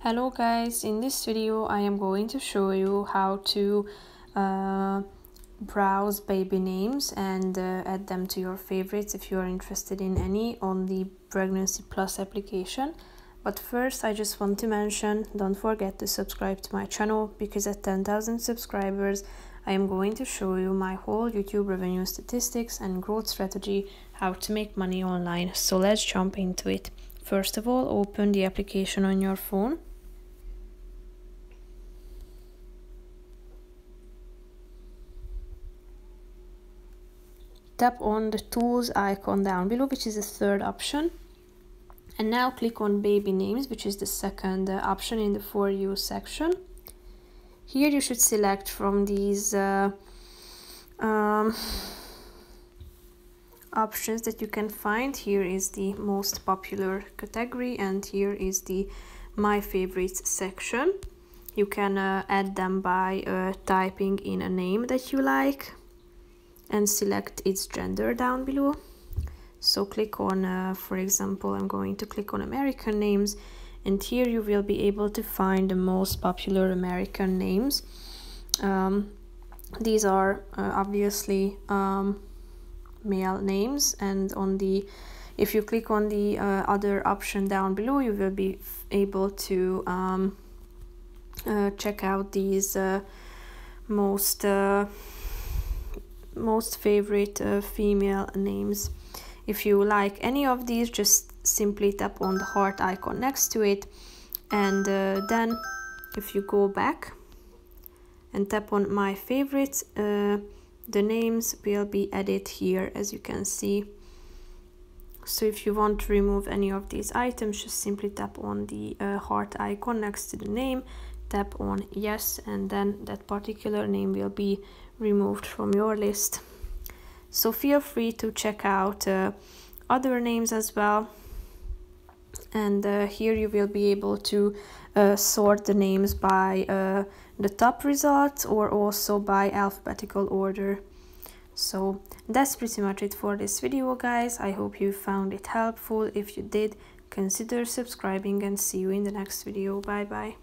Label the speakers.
Speaker 1: Hello guys, in this video I am going to show you how to browse baby names and add them to your favorites if you are interested in any on the Pregnancy Plus application. But first I just want to mention, don't forget to subscribe to my channel, because at 10,000 subscribers I am going to show you my whole YouTube revenue statistics and growth strategy, how to make money online. So let's jump into it. First of all, open the application on your phone. Tap on the tools icon down below, which is the third option. And now click on baby names, which is the second option in the For You section. Here you should select from these options that you can find. Here is the most popular category, and here is the My Favorites section. You can add them by typing in a name that you like and select its gender down below. So click on, for example, I'm going to click on American names, and here you will be able to find the most popular American names. These are obviously male names, and if you click on the other option down below, you will be able to check out these most favorite female names. If you like any of these, just simply tap on the heart icon next to it, and then if you go back and tap on My Favorites, the names will be added here, as you can see. So if you want to remove any of these items, just simply tap on the heart icon next to the name, tap on yes, and then that particular name will be removed from your list. So feel free to check out other names as well, and here you will be able to sort the names by the top results or also by alphabetical order. So that's pretty much it for this video, guys. I hope you found it helpful. If you did, consider subscribing, and see you in the next video. Bye bye.